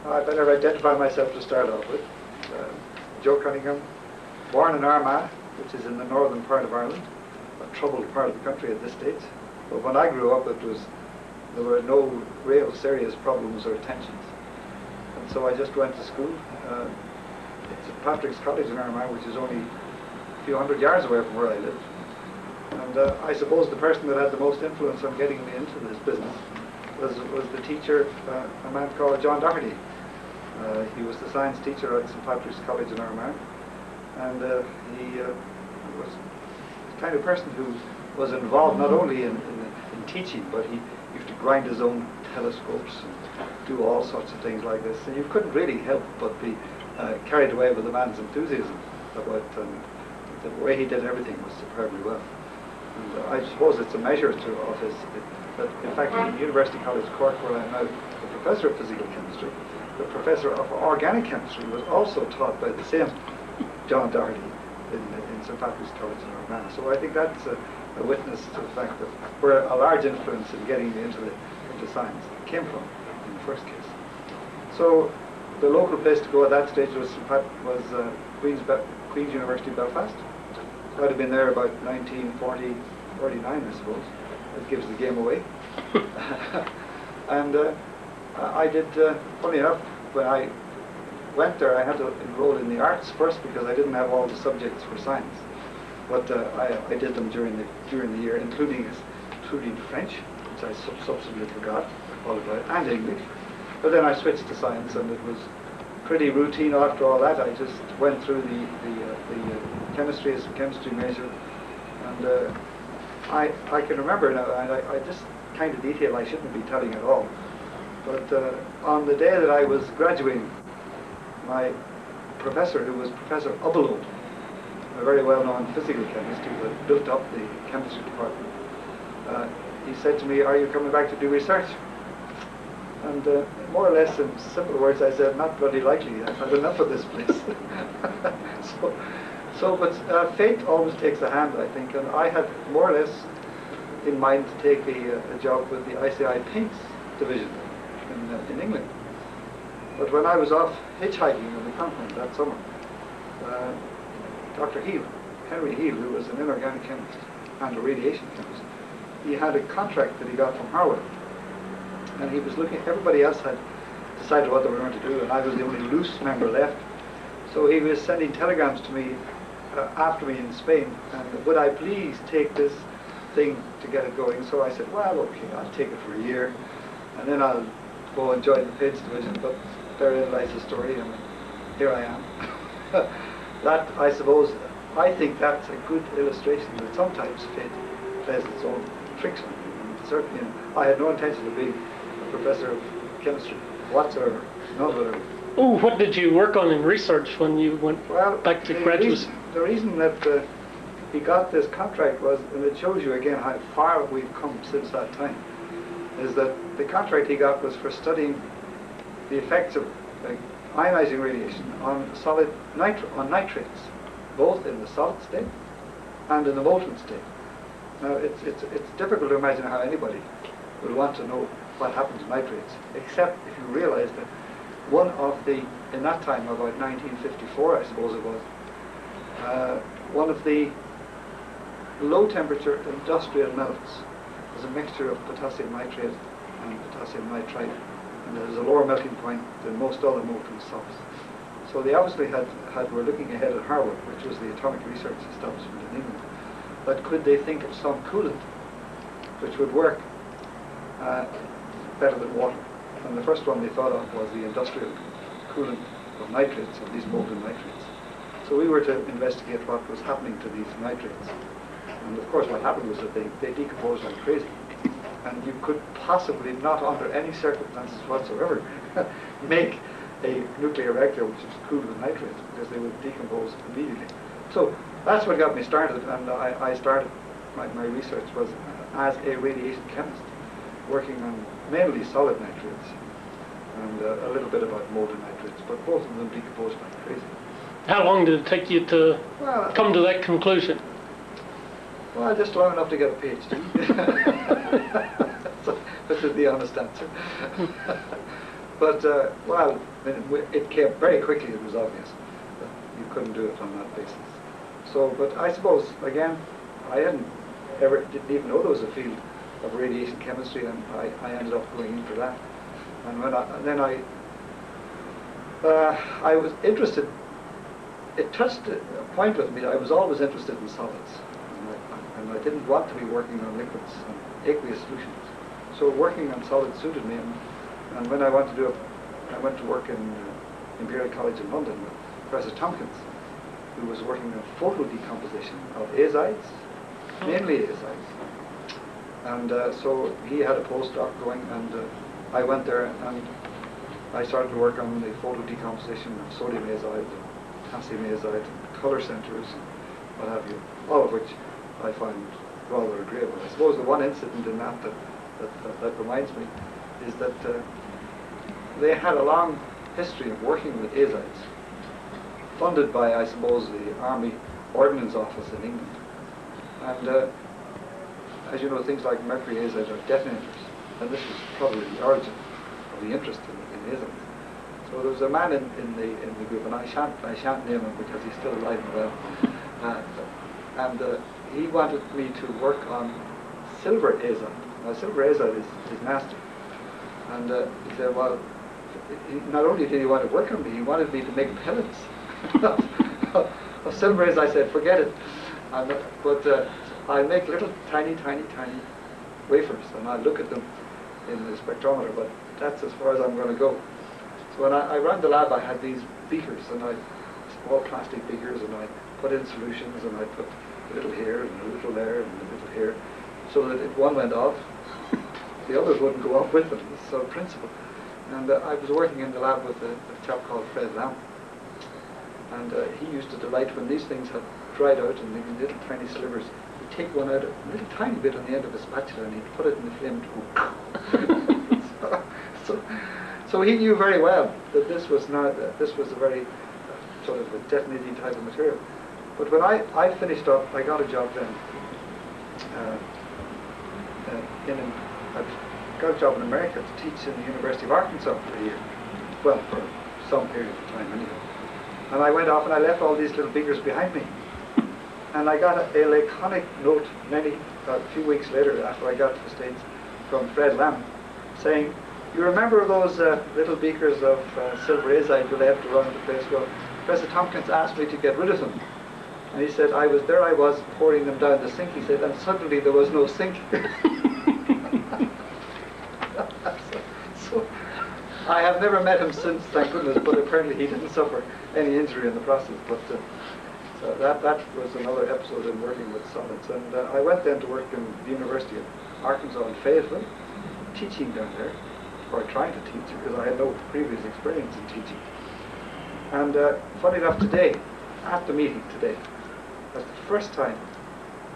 I better identify myself to start off with. Joe Cunningham, born in Armagh, which is in the northern part of Ireland, a troubled part of the country at this stage. But when I grew up, there were no real serious problems or tensions. And so I just went to school. It's St Patrick's College in Armagh, which is only a few hundred yards away from where I live. And I suppose the person that had the most influence on getting me into this business was the teacher, a man called John Doherty. He was the science teacher at St Patrick's College in Armagh, and he was the kind of person who was involved not only in teaching, but he used to grind his own telescopes and do all sorts of things like this. And you couldn't really help but be carried away with the man's enthusiasm about the way he did everything was superbly well. And I suppose it's a measure of his, that in fact in University College Cork, where I'm now the professor of physical chemistry, the professor of organic chemistry was also taught by the same John Doherty in St Patrick's College in Armagh. So I think that's a witness to the fact that where a large influence in getting me into science came from in the first case. So the local place to go at that stage was Queen's University Belfast. So I'd have been there about 1940, 49, I suppose. That gives the game away. And I did, funny enough, when I went there, I had to enroll in the arts first because I didn't have all the subjects for science. But I did them during the year, including French, which I subsequently forgot, qualified, and English. But then I switched to science, and it was pretty routine after all that. I just went through the chemistry as a chemistry major, and I can remember now, and this kind of detail I shouldn't be telling at all, but on the day that I was graduating, my professor, who was Professor Ubbelow, a very well-known physical chemist who had built up the chemistry department, he said to me, "Are you coming back to do research?" And more or less in simple words, I said, "Not bloody likely. I've had enough of this place." But fate always takes a hand, I think, and I had more or less in mind to take a job with the ICI Paints division in England. But when I was off hitchhiking on the continent that summer, Dr. Henry Heal, who was an inorganic chemist and a radiation chemist, he had a contract that he got from Harvard. And he was looking, everybody else had decided what they were going to do, and I was the only loose member left. So he was sending telegrams to me after me in Spain, and would I please take this thing to get it going? So I said, well, okay, I'll take it for a year, and then I'll go and join the Paints division. But therein lies the story, and here I am. That, I suppose, I think that's a good illustration that sometimes fate plays its own tricks on you. And certainly, I had no intention of being a professor of chemistry whatsoever, none whatever. Oh, what did you work on in research when you went back to graduate? The reason that he got this contract was, and it shows you again how far we've come since that time, is that the contract he got was for studying the effects of ionizing radiation on nitrates, both in the solid state and in the molten state. Now, it's difficult to imagine how anybody would want to know what happens to nitrates, except if you realize that one of the, in that time, about 1954, I suppose it was, one of the low-temperature industrial melts was a mixture of potassium nitrate and potassium nitrite, and there's a lower melting point than most other molten salts. So they obviously were looking ahead at Harvard, which was the atomic research establishment in England, but could they think of some coolant which would work better than water? And the first one they thought of was the industrial coolant of nitrates, of these molten nitrates. So we were to investigate what was happening to these nitrates. And of course what happened was that they decomposed like crazy. And you could possibly not, under any circumstances whatsoever, make a nuclear reactor which is cooled with nitrates, because they would decompose immediately. So that's what got me started, and I started, my research was as a radiation chemist, working on mainly solid nitrates and a little bit about molten nitrates, but both of them decomposed like crazy. How long did it take you to come to that conclusion? Well, just long enough to get a PhD. So, which is the honest answer. But, well, it came very quickly, it was obvious that you couldn't do it on that basis. So, but I suppose, again, I didn't even know there was a field of radiation chemistry, and I ended up going in for that. And then I was interested, it touched a point with me. I was always interested in solids, and I didn't want to be working on liquids and aqueous solutions. So working on solids suited me, and when I went to work in Imperial College in London with Professor Tompkins, who was working on photo decomposition of azides, mainly azides. And so he had a postdoc going, and I went there and I started to work on the photo decomposition of sodium azide, potassium azide, color centers, and what have you, all of which I find rather agreeable. I suppose the one incident in that reminds me is that they had a long history of working with azides, funded by, I suppose, the Army Ordnance Office in England. And as you know, things like mercury azide are detonators, and this was probably the origin of the interest in azides. So there was a man in the group, and I shan't name him because he's still alive and well, and he wanted me to work on silver azide. Now, silver azide is nasty, and he said, well, not only did he want to work on me, he wanted me to make pellets of silver azide. I said, forget it. But I make little tiny wafers, and I look at them in the spectrometer, but that's as far as I'm going to go. So when I ran the lab, I had these beakers, and small plastic beakers, and I put in solutions, and I put a little here, and a little there, and a little here, so that if one went off, the others wouldn't go off with them. This is the principle. And I was working in the lab with a chap called Fred Lamb, and he used to delight when these things had dried out and in little tiny slivers. He'd take one out, a little tiny bit on the end of a spatula, and he'd put it in the flame to go. So he knew very well that this was a very sort of a detonating type of material. But when I finished up, I got a job then. I got a job in America to teach in the University of Arkansas for a year. Well, for some period of time anyway. And I went off and I left all these little beakers behind me. And I got a laconic note a few weeks later after I got to the States from Fred Lamb saying, you remember those little beakers of silver azide you left around the place? Well, Professor Tompkins asked me to get rid of them. And he said, I was pouring them down the sink, he said, and suddenly there was no sink. So I have never met him since, thank goodness, but apparently he didn't suffer any injury in the process. But so that was another episode in working with solids. And I went then to work in the University of Arkansas in Fayetteville, teaching down there, or trying to teach, because I had no previous experience in teaching. And funny enough, today, at the meeting today, that's the first time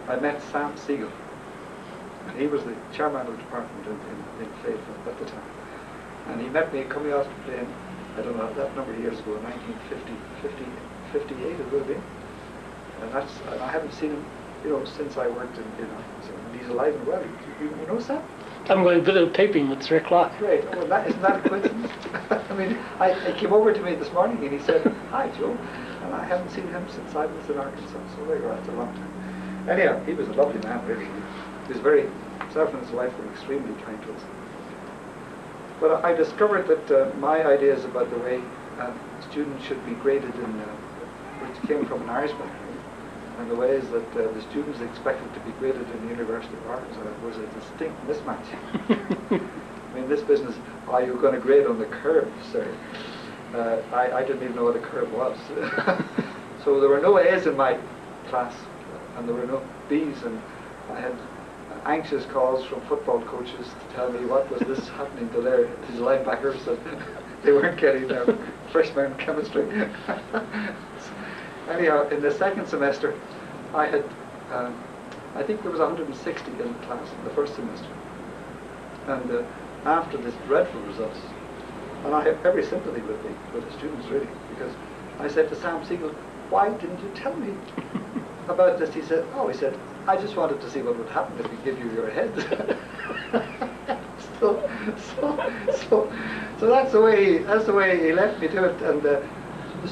I met Sam Siegel. And he was the chairman of the department in Fayetteville at the time. And he met me coming off the plane, I don't know, that number of years ago, 58 it would have been. And I haven't seen him, since I worked in Arkansas. And he's alive and well. You know Sam? I'm going videotaping at 3 o'clock. Great. Oh, well, isn't that a coincidence? I mean, he came over to me this morning and he said, hi, Joe. And I haven't seen him since I was in Arkansas. So there you are, that's a long time. Anyhow, he was a lovely man, really. He was himself and his wife were extremely kind to us. But I discovered that my ideas about the way students should be graded which came from an Irish background, and the ways that the students expected to be graded in the University of Arkansas was a distinct mismatch. I mean, this business, are you going to grade on the curve, sir? I didn't even know what a curve was. So there were no A's in my class, and there were no B's, and I had anxious calls from football coaches to tell me what was this happening to his linebackers, that they weren't getting their freshman chemistry. Anyhow, in the second semester, I had, I think there was 160 in the class in the first semester. And after this dreadful results, and I have every sympathy with the students really, because I said to Sam Siegel, why didn't you tell me about this? He said, I just wanted to see what would happen if we give you your head. So that's the way he left me to it. And the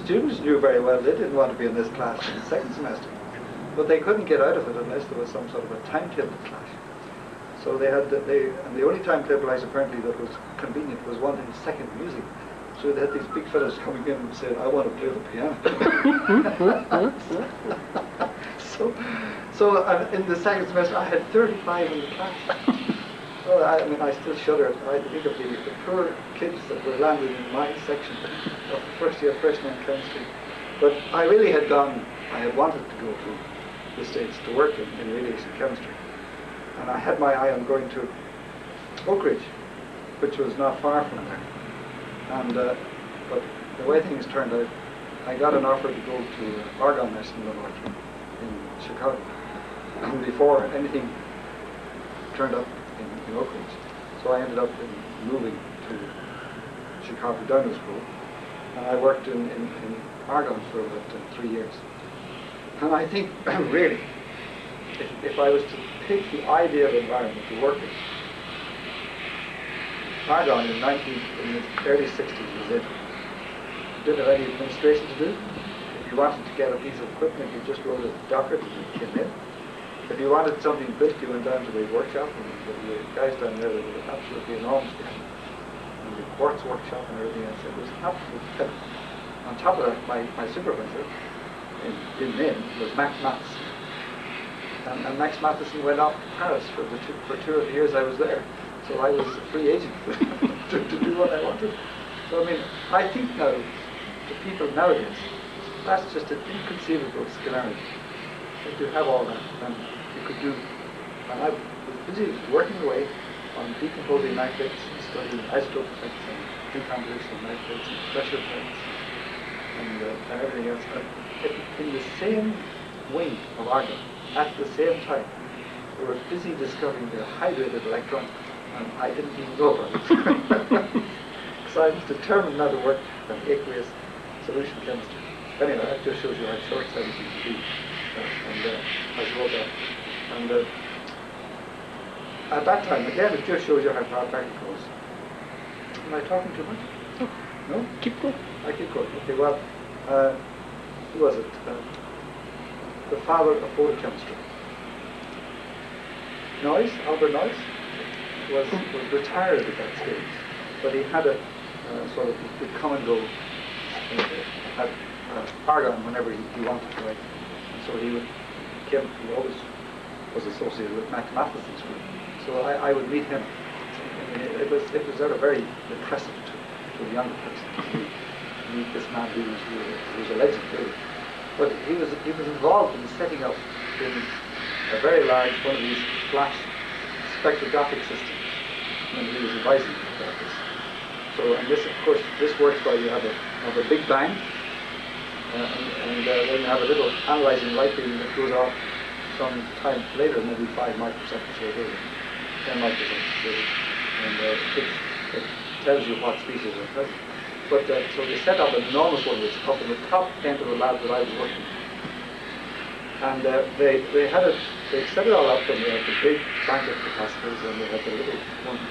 students knew very well they didn't want to be in this class in the second semester, but they couldn't get out of it unless there was some sort of a timetable clash. So they had and the only timetable apparently that was convenient was one in second music. So they had these big fellows coming in and saying, "I want to play the piano." so in the second semester, I had 35 in the class. Well, I mean, I still shudder. I think of the poor kids that were landed in my section of first year freshman chemistry. But I really had wanted to go to the States to work in radiation chemistry. And I had my eye on going to Oak Ridge, which was not far from there. And but the way things turned out, I got an offer to go to Argonne National Laboratory in Chicago. And before anything turned up in Oak Ridge. So I ended up moving to Chicago Downers School, and I worked in Argonne for about 3 years. And I think, really, if I was to pick the ideal environment to work in, Argonne in the early 60s was it. You didn't have any administration to do. If you wanted to get a piece of equipment, you just wrote a docket and it came in. If you wanted something built, you went down to the workshop, and the guys down there, they were absolutely enormous. And the quartz workshop and everything else, it was absolutely terrible. On top of that, my supervisor in was Max Matheson. And Max Matheson went off to Paris for 2 of the years I was there. So I was a free agent to do what I wanted. So I mean, I think now, the people nowadays, that's just an inconceivable scenario. If you have all that, then you could do. And I was busy working away on decomposing nitrates and studying isotope effects and decomposition of nitrates and pressure effects and everything else. In the same wing of Argonne, at the same time, we were busy discovering the hydrated electron, and I didn't even know about it. So I was determined now to work on aqueous solution chemistry. Anyway, that just shows you how short-sighted you can be. And I wrote that. And at that time, again, it just shows you how far back it goes. Am I talking too much? No? Keep going. I keep going. Okay, well, who was it? The father of photochemistry. Noyes, Albert Noyes, was retired at that stage, but he had a sort of, he could come and go at Argonne whenever he wanted to. Right? So he always was associated with Max Matheson's group. So I would meet him. I mean, it was sort of very impressive to a younger person to meet this man who was a legend, really. But he was involved in setting up in a very large one of these flash spectrographic systems, and he was advising about this. So, and this, of course, this works by you have a big bang. And then you have a little analyzing light beam that goes off some time later, maybe 5 microseconds later, 10 microseconds later, and it tells you what species are present. But so they set up an enormous one that's up in the top end of the lab that I was working in. And they set it all up, and they had the big bank of capacitors, and they had the little one to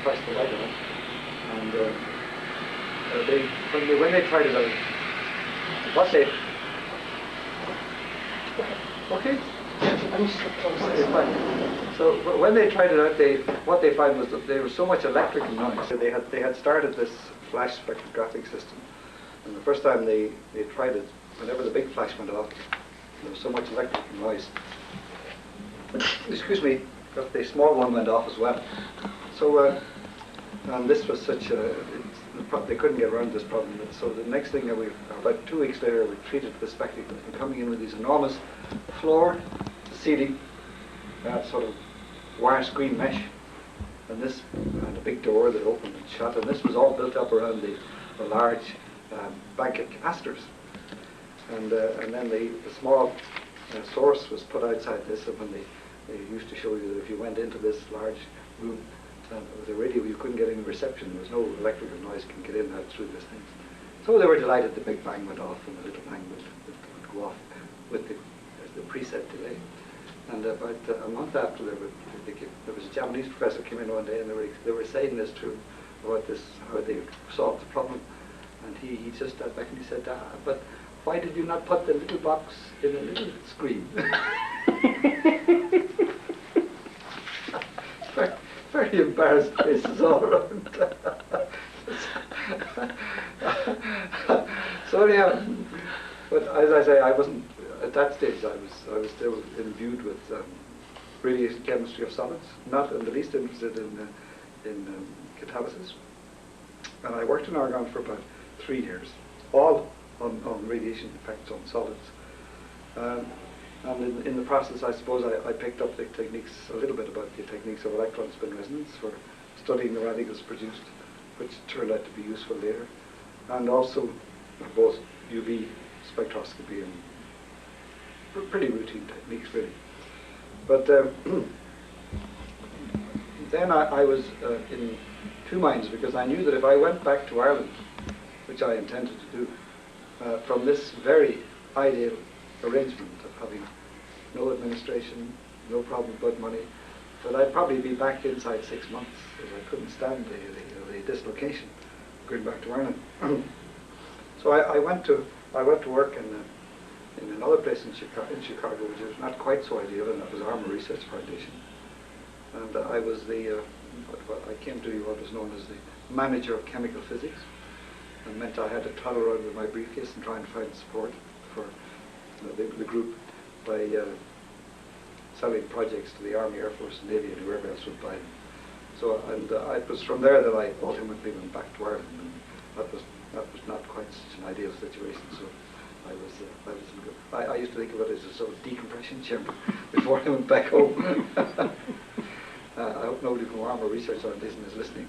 press the light on. And when they tried it out, okay? I'm fine. So when they tried it out, what they found was that there was so much electrical noise. So they had started this flash spectrographic system, and the first time they tried it, whenever the big flash went off, there was so much electrical noise. Excuse me, but the small one went off as well. So and this was such a they couldn't get around this problem. So the next thing that about 2 weeks later, we treated the spectacle and coming in with these enormous floor to ceiling sort of wire screen mesh, and a big door that opened and shut, and this was all built up around the large bank of capacitors, and then the small source was put outside this, and when they used to show you that if you went into this large room with a radio, you couldn't get any reception. There was no electrical noise can get in and out through this thing. So they were delighted the big bang went off and the little bang would go off with the preset delay. And about a month after, there was a Japanese professor came in one day, and they were saying this to about this, how they solved the problem. And he just stood back and he said, but why did you not put the little box in a little screen? very, very embarrassed faces all around. So anyhow, but as I say, I wasn't, at that stage I was still imbued with radiation chemistry of solids, not in the least interested in catalysis. And I worked in Argonne for about 3 years, all on radiation effects on solids. And in the process, I suppose I picked up the techniques, a little bit about the techniques of electron spin resonance for studying the radicals produced, which turned out to be useful later. And also both UV spectroscopy and pretty routine techniques, really. But then I was in two minds, because I knew that if I went back to Ireland, which I intended to do, from this very ideal arrangement of having no administration, no problem about money, that I'd probably be back inside 6 months, because I couldn't stand the dislocation going back to Ireland. So I went to work in another place in Chicago, which was not quite so ideal, and that was Armour Research Foundation. And I was I came to be what was known as the manager of chemical physics, and meant I had to toddle around with my briefcase and try and find support for the group by selling projects to the Army, Air Force, Navy, and whoever else would buy them. So, and it was from there that I ultimately went back to Ireland, and that was not quite such an ideal situation. So I was in good. I used to think of it as a sort of decompression chamber before I went back home. I hope nobody from Armour Research Foundation is listening.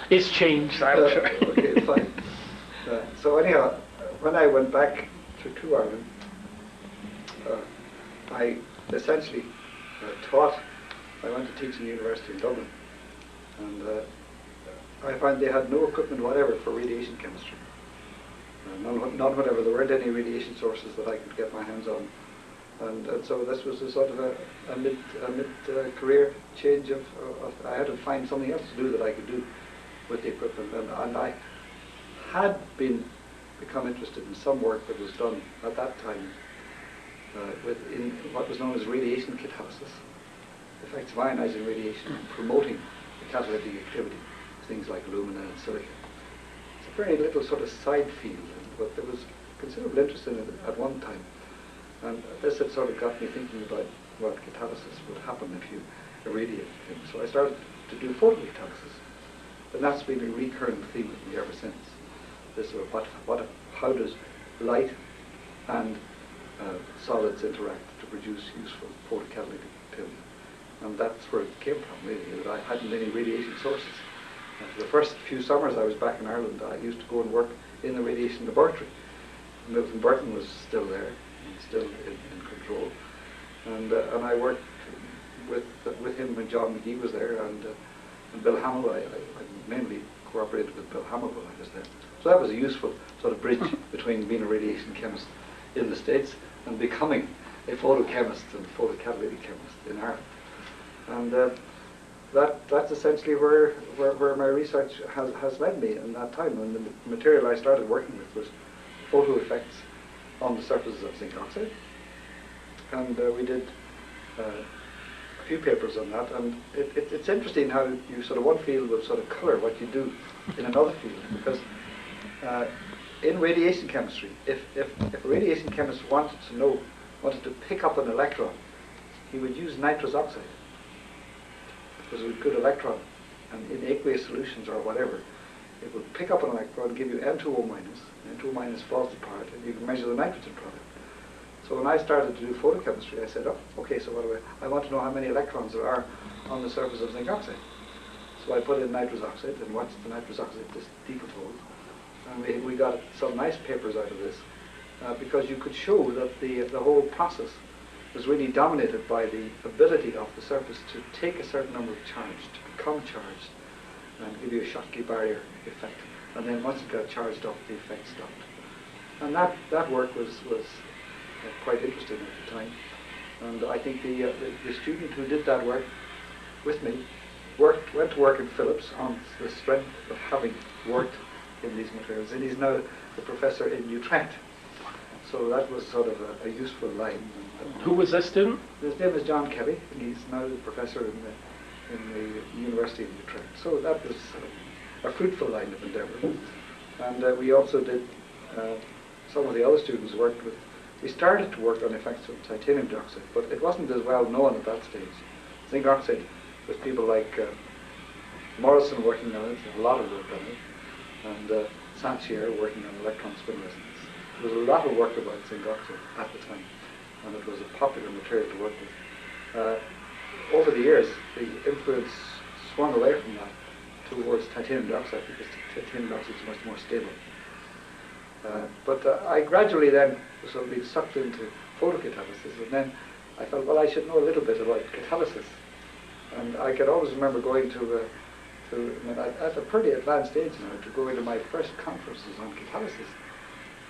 It's changed, I'm sure. Okay, fine. So anyhow, when I went back to Ireland, I essentially taught. I went to teach in the university in Dublin, and I found they had no equipment whatever for radiation chemistry. None whatever. There weren't any radiation sources that I could get my hands on. And so this was a sort of a mid-career change of I had to find something else to do that I could do with the equipment. And I had become interested in some work that was done at that time in what was known as radiation catalysis, effects of ionizing radiation promoting the catalytic activity, things like alumina and silica. It's a very little sort of side field, but there was considerable interest in it at one time. And this had sort of got me thinking about what catalysis would happen if you irradiate things. So I started to do photocatalysis, and that's been a recurrent theme with me ever since. This sort of how does light and solids interact to produce useful photocatalytic activity? And that's where it came from, really, that I hadn't any radiation sources. And for the first few summers I was back in Ireland, I used to go and work in the radiation laboratory. Milton Burton was still there, and still in control. And I worked with him when John McGee was there, and Bill Hamill. I mainly cooperated with Bill Hamill when I was there. So that was a useful sort of bridge between being a radiation chemist in the States and becoming a photochemist and photocatalytic chemist in Ireland. And that's essentially where my research has led me in that time. And the material I started working with was photo effects on the surfaces of zinc oxide. And we did a few papers on that. And it's interesting how you sort of one field will sort of color what you do in another field. Because in radiation chemistry, if a radiation chemist wanted to pick up an electron, he would use nitrous oxide. Because with good electron, and in aqueous solutions or whatever, it would pick up an electron, give you N2O minus. N2O minus falls apart, and you can measure the nitrogen product. So when I started to do photochemistry, I said, oh, okay, so what do I want to know how many electrons there are on the surface of zinc oxide. So I put in nitrous oxide and watched the nitrous oxide just decompose. And we got some nice papers out of this, because you could show that the whole process was really dominated by the ability of the surface to take a certain number of charge, to become charged, and give you a Schottky barrier effect. And then once it got charged up, the effect stopped. And that work was quite interesting at the time. And I think the student who did that work with me went to work in Phillips on the strength of having worked in these materials, and he's now a professor in Utrecht. So that was sort of a useful line. Who was this student? His name is John Kelly, and he's now the professor in the University of Utrecht. So that was a fruitful line of endeavour. And we also did, some of the other students worked with, we started to work on effects of titanium dioxide, but it wasn't as well known at that stage. Zinc oxide, with people like Morrison working on it, a lot of work on it, and Sanchier working on electron spin resonance. There was a lot of work about zinc oxide at the time, and it was a popular material to work with. Over the years, the influence swung away from that towards titanium dioxide, because titanium dioxide is much more stable. But I gradually then sort of been sucked into photocatalysis, and then I felt, well, I should know a little bit about catalysis. And I can always remember going at a pretty advanced age now, to go into my first conferences on catalysis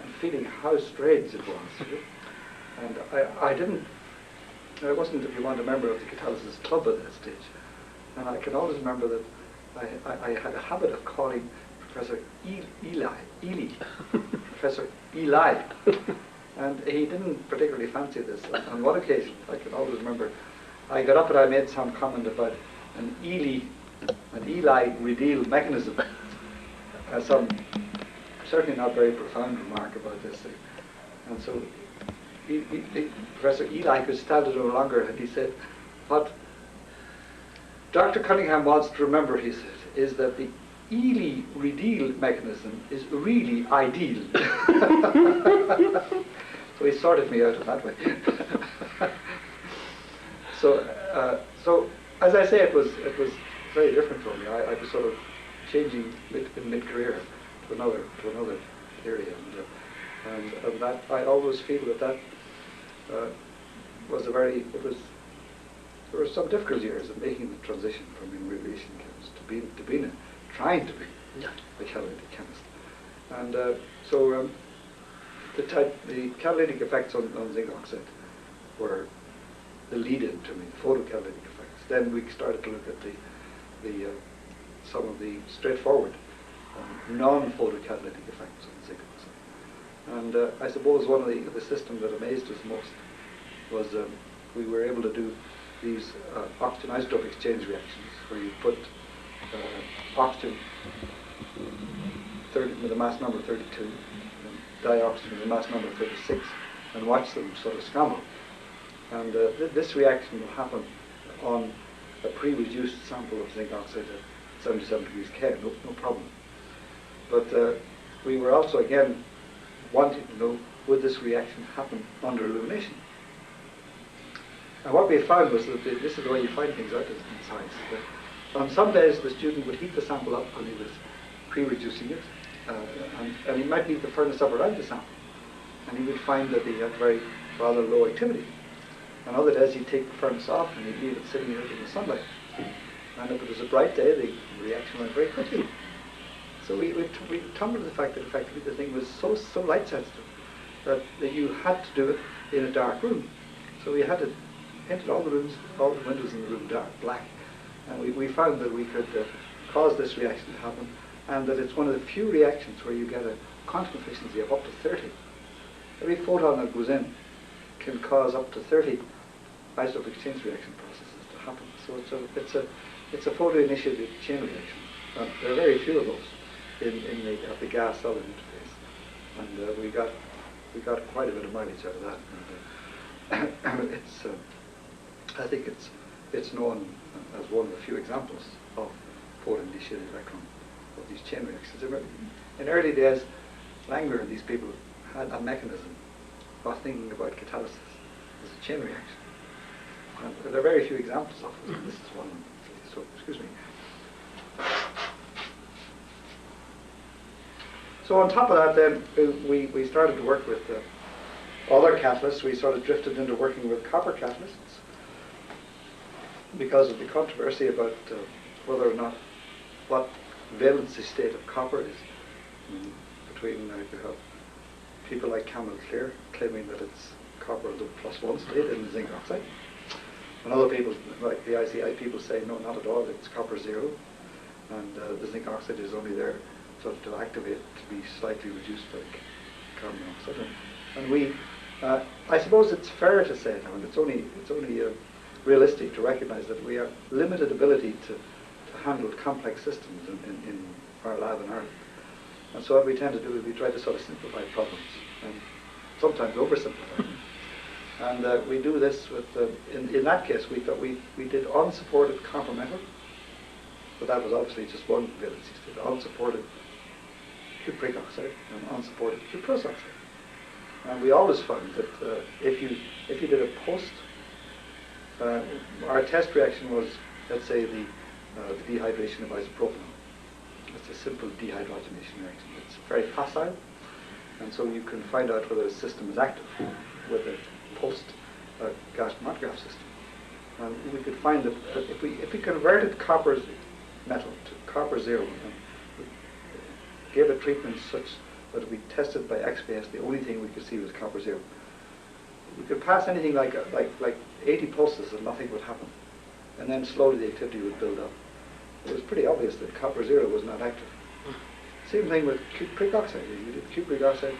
and feeling how strange it was. And I wasn't, if you want, a member of the catalysis club at that stage. And I can always remember that I had a habit of calling Professor Ely, Professor Eli. And he didn't particularly fancy this. On one occasion, I can always remember, I got up and I made some comment about an Eli redeal mechanism. Some certainly not very profound remark about this thing. And so Professor Eli could stand it no longer, and he said, what Dr. Cunningham wants to remember, he said, is that the Ely redeal mechanism is really ideal. So he sorted me out in that way. So as I say, it was very different for me. I was sort of changing in mid-career to another area, and that I always feel that was there were some difficult years of making the transition from being a radiation chemist to being trying to be a catalytic chemist. And so the catalytic effects on zinc oxide were the lead-in to me, the photocatalytic effects. Then we started to look at some of the straightforward non-photocatalytic effects on zinc oxide. And I suppose one of the systems that amazed us most was we were able to do these oxygen isotope exchange reactions, where you put oxygen with a mass number 32 and dioxygen with a mass number 36, and watch them sort of scramble. And this reaction will happen on a pre-reduced sample of zinc oxide at 77 degrees K, no problem. But we were also again wanting to know, would this reaction happen under illumination? And what we found was that this is the way you find things out in science. On some days the student would heat the sample up when he was pre-reducing it, and he might heat the furnace up around the sample, and he would find that he had rather low activity. On other days he'd take the furnace off and he'd leave it sitting out in the sunlight. And if it was a bright day, the reaction went very quickly. So we tumbled to the fact that effectively the thing was so light sensitive that you had to do it in a dark room. So we had to paint all the windows in the room black. And we found that we could cause this reaction to happen, and that it's one of the few reactions where you get a quantum efficiency of up to 30. Every photon that goes in can cause up to 30 isotope exchange reaction processes to happen. So it's a photo-initiated chain reaction. And there are very few of those in the gas-solid interface, and we got quite a bit of mileage out of that. And I think it's known as one of the few examples of photo-initiated electron of these chain reactions. In early days, Langer and these people had a mechanism of thinking about catalysis as a chain reaction. And there are very few examples of it, and this is one. So, excuse me. So on top of that, then we started to work with other catalysts. We sort of drifted into working with copper catalysts because of the controversy about whether or not what valency state of copper is. Between you have people like Campbell Clear claiming that it's copper the +1 state in zinc oxide, And other people, like the ICI people, say no, not at all. It's copper zero, and the zinc oxide is only there sort of to activate to be slightly reduced like carbon monoxide. And we, I suppose it's fair to say now, and it's only realistic to recognise that we have limited ability to handle complex systems in our lab in Ireland. And so what we tend to do is we try to sort of simplify problems, and sometimes oversimplify them. And we do this with, in that case, we thought we did unsupported copper metal, but that was obviously just one valency state, unsupported cupric oxide and unsupported cuprous oxide. And we always found that if you did a post, our test reaction was, let's say, the dehydration of isopropanol. It's a simple dehydrogenation reaction. It's very facile, and so you can find out whether a system is active with a post gas chromatograph system. And we could find that if we converted copper metal to copper zero and gave a treatment such that we tested by XPS, the only thing we could see was copper zero. We could pass anything like 80 pulses and nothing would happen, and then slowly the activity would build up. It was pretty obvious that copper zero was not active. Same thing with cupric oxide. If you did cupric oxide,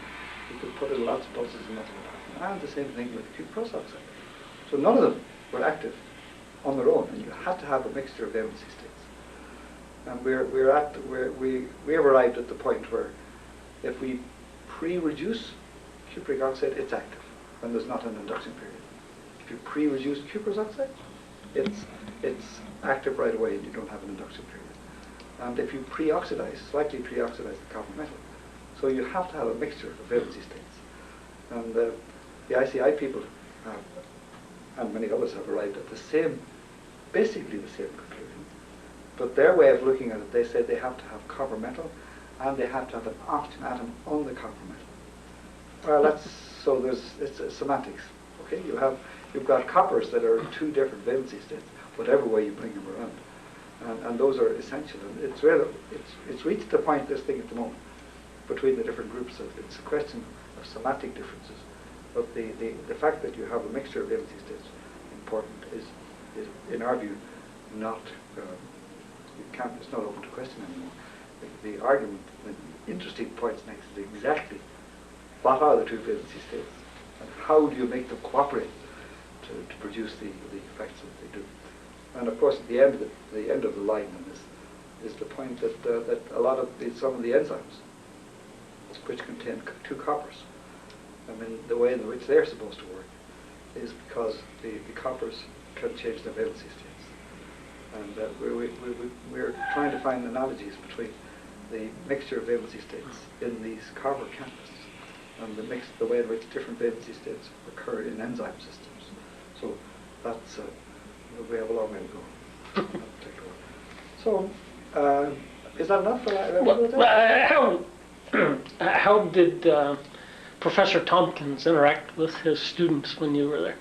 you could put in lots of pulses and nothing would happen. And the same thing with cuprous oxide. So none of them were active on their own, and you had to have a mixture of valency states. And we have arrived at the point where if we pre-reduce cupric oxide, it's active, and there's not an induction period. If you pre-reduce cuprous oxide, it's active right away, and you don't have an induction period. And if you slightly pre-oxidize the copper metal, so you have to have a mixture of valency states. And the ICI people and many others have arrived at basically the same conclusion. But their way of looking at it, they said they have to have copper metal, and they have to have an oxygen atom on the copper metal. Well, it's semantics. Okay, you've got coppers that are two different valency states, whatever way you bring them around, and those are essential. And it's reached the point, this thing at the moment, between the different groups. It's a question of semantic differences, but the fact that you have a mixture of valency states important is in our view not it's not open to question anymore. The argument, the interesting points next is exactly what are the two valency states and how do you make them cooperate to produce the effects that they do. And of course, at the end of the line on this is the point that a lot of some of the enzymes, which contain two coppers, I mean, the way in which they're supposed to work is because the coppers can change their valency states. And we're trying to find analogies between the mixture of valency states in these copper catalysts and the way in which different valency states occur in enzyme systems. So that's we have a long way to go. So is that enough for that? How did Professor Tompkins interact with his students when you were there?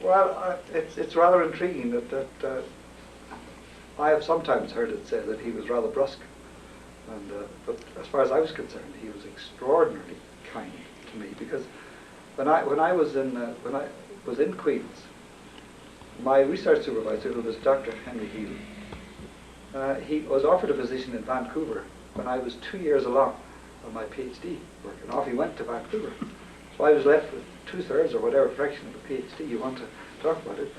Well, it's rather intriguing that I have sometimes heard it said that he was rather brusque, and but as far as I was concerned, he was extraordinarily kind to me, because when I was in Queen's, my research supervisor, who was Dr. Henry Healy, he was offered a position in Vancouver when I was 2 years along on my PhD work, and off he went to Vancouver. So I was left with 2/3 or whatever fraction of a PhD you want to talk about it,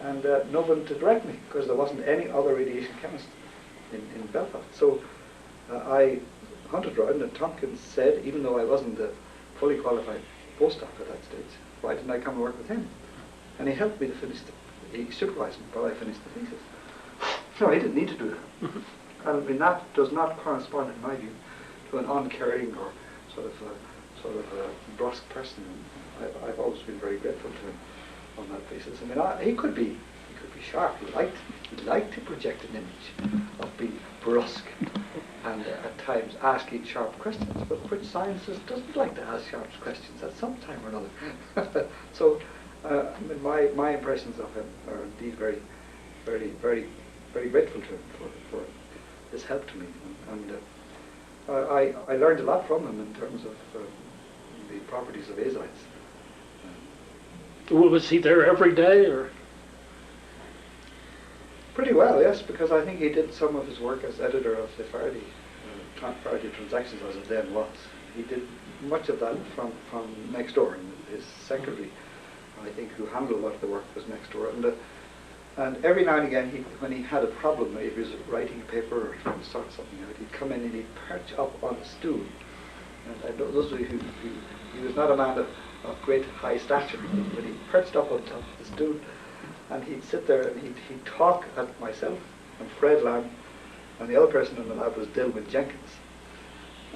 and no one to direct me, because there wasn't any other radiation chemist in Belfast. So I hunted around, and Tompkins said, even though I wasn't a fully qualified postdoc at that stage, why didn't I come and work with him? And he helped me to finish he supervised me while I finished the thesis. No, he didn't need to do that. And I mean, that does not correspond, in my view, to an uncaring or sort of brusque person. I've always been very grateful to him on that basis. I mean, he could be sharp. He liked to project an image of being brusque and at times asking sharp questions, but which sciences doesn't like to ask sharp questions at some time or another. So, I mean, my impressions of him are indeed very, very, very, very grateful to him for his help to me, and I learned a lot from him in terms of the properties of azides. Was he there every day, or? Pretty well, yes, because I think he did some of his work as editor of the Faraday Transactions as it then was. He did much of that from next door, and his secretary, I think, who handled a lot of the work was next door. And every now and again, when he had a problem, if he was writing a paper or trying to sort something out, he'd come in and he'd perch up on a stool. And I know those who he was not a man of great high stature, but he perched up on top of the stool, and he'd sit there and he'd talk at myself and Fred Lamb, and the other person in the lab was Dilwyn Jenkins.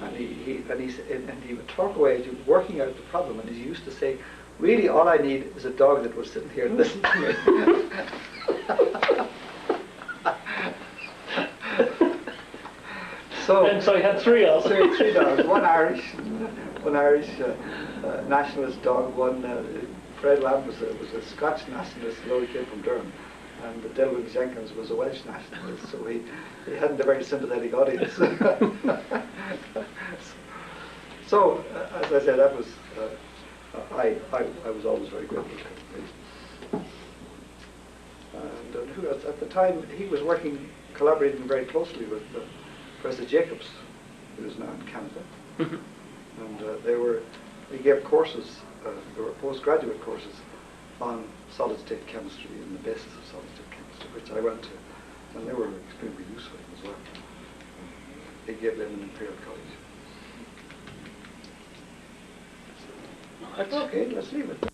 And he would talk away, working out the problem, and he used to say, "Really, all I need is a dog that will sit here and listen to me." So he had three of them. Three dogs, one Irish nationalist dog, one Fred Lamb was a Scotch nationalist, though he came from Durham, and Dilwyn Jenkins was a Welsh nationalist, so he hadn't a very sympathetic audience. So, as I said, that was I was always very grateful to him. And who else? At the time, he was collaborating very closely with Professor Jacobs, who is now in Canada. And they gave courses, there were postgraduate courses on solid-state chemistry and the basis of solid-state chemistry, which I went to, and they were extremely useful as well. They gave them in Imperial College. Okay, let's leave it.